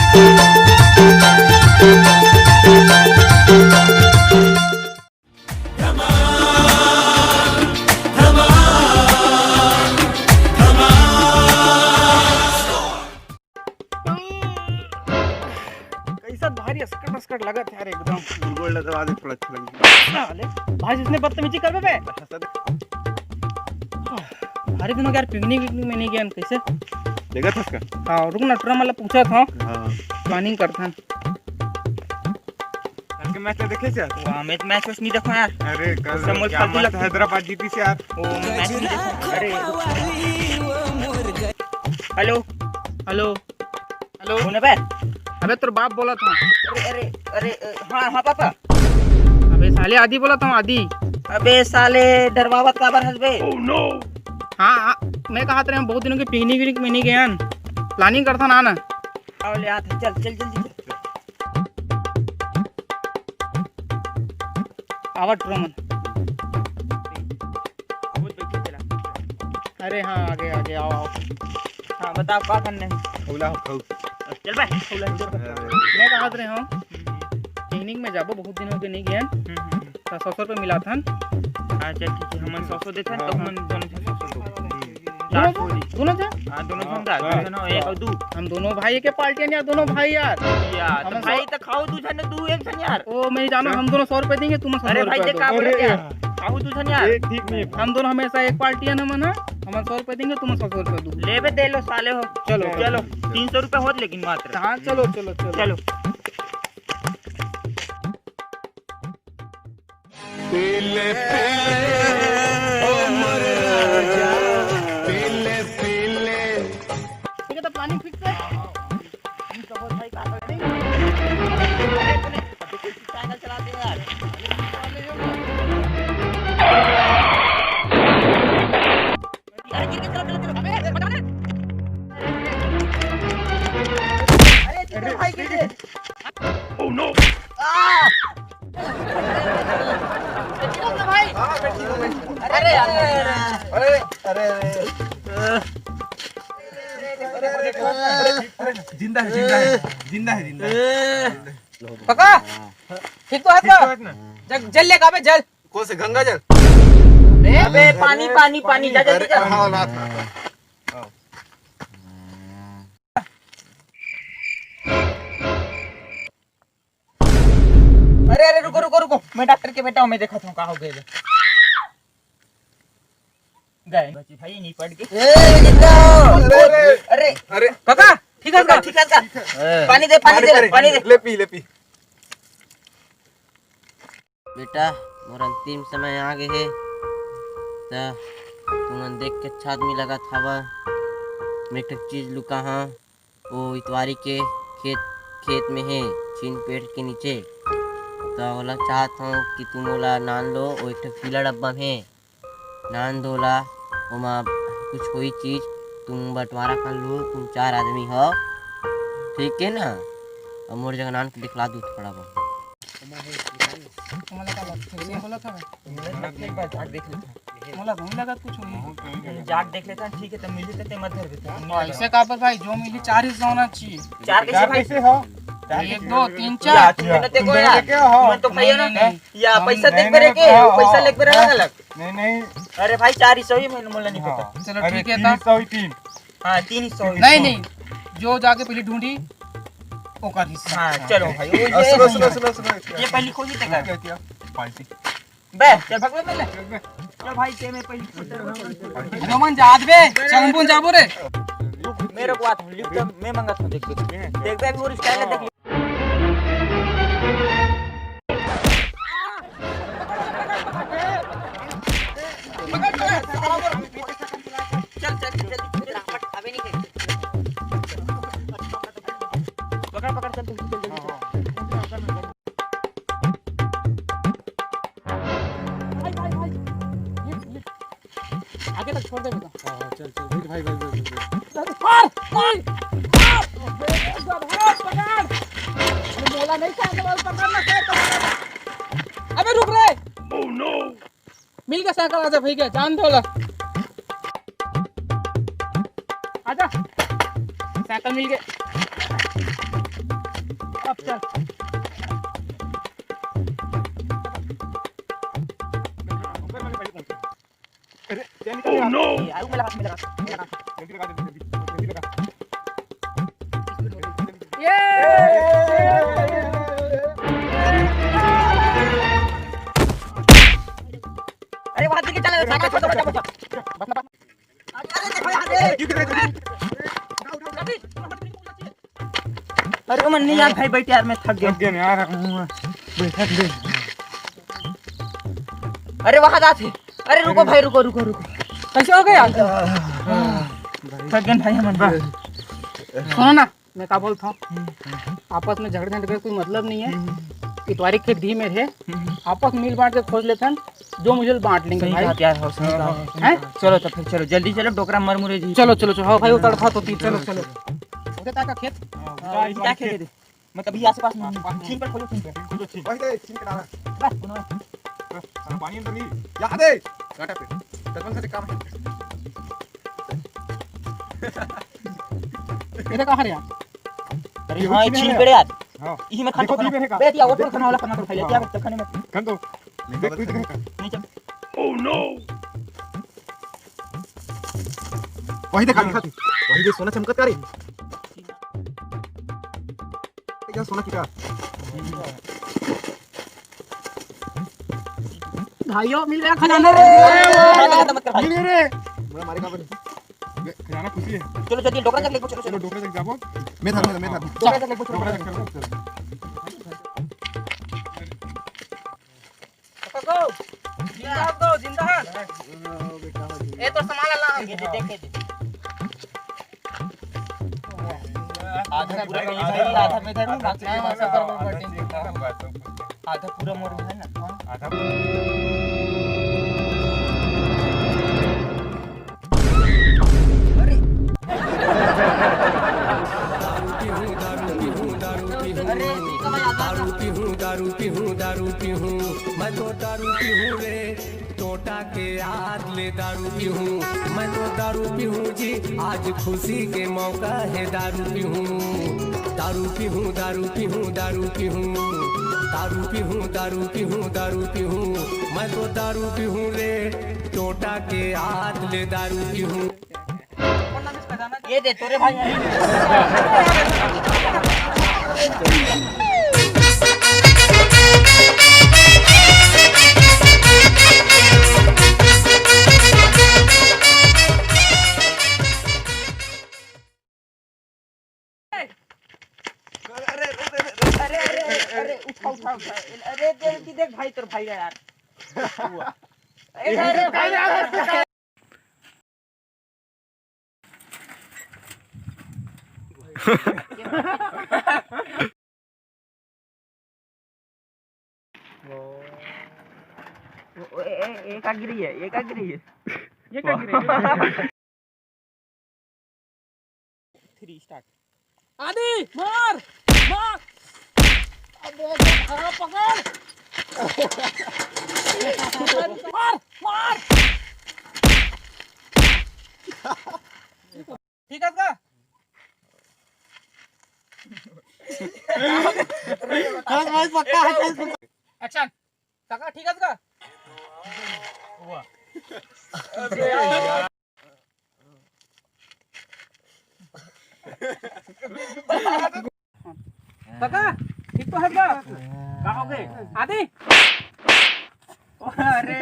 कैसा भारी ascot ascot लगा था यार एकदम। गोल्ड दबा दे थोड़ा अच्छा लगे। साले भाई जिसने बदतमीजी कर बे। भारी दिनों यार पिकनिक में नहीं गया कैसे देखा था उसका। हाँ रुक ना ट्रम वाला पूछा था हाँ प्लानिंग करता है। कल के मैच देखे क्या? वाह मैच नहीं देखो यार। अरे कल समोस क्या फालतू मस्त लगता है। हैदराबाद जीती से यार। ओ मैच नहीं देखो। अरे हेलो हेलो हेलो कौन है बे? अबे तेरा बाप बोला था। अरे अरे अरे हाँ हाँ पापा। अबे साले आदि बोला था आदि। अबे साले डरवावत का बार हंस बे। Oh no. हाँ मैं कहा था हम बहुत दिनों के पिकनिक में नहीं गए हैं। प्लानिंग करता ना ना। आओ ले आते चल चल जल्दी चल। आवा ट्रमन। अरे हाँ आगे आगे आओ आओ। हाँ बताओ क्या करना है? खौला खाऊ। चल भाई मैं कहा रहे हूँ पिकनिक में जाबो बहुत दिन हो गए नहीं गए। 100 रुपये मिला था। हाँ चल ठीक है हम 100 देते हैं तो हम दोनों थे। हाँ दोनों एक और दो हम दोनों भाई के पार्टी यार दोनों भाई यार हम भाई तो खाओ दू जन दू एक जन यार। ओ मैं जानो हम दोनों 100 रुपये देंगे तुम 100 रुपये दो। खाओ दू जन यार ठीक नहीं हम दोनों हमेशा एक पार्टी है ना मना हम 100 रुपये देंगे तुम 100 रुपये दो। ले बे दे लो साले हो। चलो चलो 300 रुपये होत लेकिन मात्र। हाँ चलो चलो चलो चलो। पीले पीले ओ मरे राजा पीले पीले। ठीक है तो प्लानिंग फिक्स है। हम तो बहुत भाई काम करेंगे। चैनल चलाते हैं यार। अरे गिर के चलो चलो चलो। अबे बता दे। अरे चित्र भाई गिर गए। Oh no. भाई अरे अरे अरे जिंदा है जिंदा है जिंदा है जिंदा है। पका ठीक तो है जल जल लेगा बे जल। कौन से गंगा जल? अबे पानी पानी पानी जा जल्दी जा। हाँ ना था। अरे अरे रुको रुको रुको मैं डॉक्टर के बेटा हूँ मैं देखा था कहाँ हो गए गए बच्चे भाई नहीं पड़ गए। अरे अरे काका ठीक है ठीक है पानी दे पानी दे ले पी। बेटा मोर अंतिम समय आ गए है तुमन देख के अच्छा आदमी लगा था मैं एक चीज लुका हाँ वो इतवारी के खेत में है चीन पेड़ के नीचे तो बोला चाहता हूँ कि तुम बोला नान लो वो एक पीला डब्बा में नान दोला वहाँ कुछ कोई चीज़ तुम बंटवारा कर लो तुम 4 आदमी हो ठीक है ना और मोर जगह नान के दिखला दूँ थोड़ा बहुत। जाट देख लेता ठीक है तो मिली तो मत धर देता ऐसे का पर भाई जो मिली 4 हिस्सा होना चाहिए। 4 कैसे हो? 1 2 3 4 मैं तो भैया ना या पैसा देख बेरे के पैसा लेके बेरे अलग। नहीं अरे भाई 400 ही मैंने मोला नहीं पता। चलो ठीक है ता 303। हाँ 300 नहीं जो जाके पहले ढूंढी ओकर हिस्सा। हाँ चलो भाई सुनो ये पहली खोजी तक क्या पार्टी बे चल भगवे में ले चल भाई ते में पहली रोमन जात बे संगपुन जाबो रे मेरे को बात लिफ्ट मैं मंगा था देख बे अभी और स्टाइल देख चल अबे नहीं पकड़ चल आगे तक छोड़ दे बेटा। हां चल भाई मोला नहीं साइकिल पकड़ना अबे रुक रे। ओह नो मिल गया साइकिल आजा भाई के जान दो ला आजा साइकिल मिल गया। अब चल अरे चैन निकल गया। आलू में लगा में लगा जल्दी लगा जल्दी लगा। अरे वहां दिखे चले साइकिल छोड़ दो बस ना अरे देखो यहां दे अरे मन नहीं यार भाई बैठ यार मैं थक गया यार बैठा दे। अरे वहां जा थे अरे रुको भाई रुको रुको रुको कैसे हो गया थक गए भाई हम सुनो ना मैं क्या बोलता हूँ आपस में झगड़ने का कोई मतलब नहीं है इतवारी खेत दी में है आपस में मिल बांट के खोज लेते हैं जो मुझे बांट लेंगे सही भाई बात यार हो सही बात है चलो तो फिर चलो जल्दी चलो डोकरा मर मुरे जी चलो चलो चलो हाँ भाई वो तड़फा तो थी चलो चलो उधर तक का खेत क्या खेले दे मतलब ये आसपास में छीन पर खोलो छीन पर वही दे छीन के डाला। बस कोनो सारा पानी अंदर नहीं यहाँ दे काटा पे दर्पण से काम है। इधर कहाँ रे आप अरे हां छीन पे यार हां ई में देखो खाना दी में है का बे दिया और खाना वाला खाना तो खाई लिया तो खाने में खन दो देख तू देख नहीं चल वही दे खाली खा तू वही दे सोना चमकत करे क्या सोना की का भाइयों मिल गया खजाना रे मत कर भाई मिल रे मैं मारे का बने खजाना खुशी है। चलो जल्दी डोकरा तक ले चलो चलो चलो डोकरे तक जाबो मैं था डोकरा तक ले डोकरे तक चलो पको जिंदा है ये तो संभाल ला ये देखे दे आधा पूरा इधर आधा में इधर बाकी आधा पूरा मोर है ना आधा दारू पीहूं मैं तो दारू पीहूं रे टोटा के याद ले दारू पीहूं मैं तो दारू पीहूं जी आज खुशी के मौका है दारू पीहूं दारू पीहूं दारू पीहूं दारू पीहूं दारू पीहूं दारू पीहूं दारू पीहूं मैं तो दारू पीहूं रे टोटा के याद ले दारू पीहूं ये दे तोरे भाई अरे उठा अरे जल्दी देख भाई तोर भाई यार अरे भाई एक गिरी है ये क्या गिरी है 3 स्टार्ट आदि मार मार अबे खड़ा पकड़ मार मार ठीक है का भाई पक्का है एक्शन काका ठीक है का हुआ अबे यार काका ठीक तो है का कहाँ हो गए आदि अरे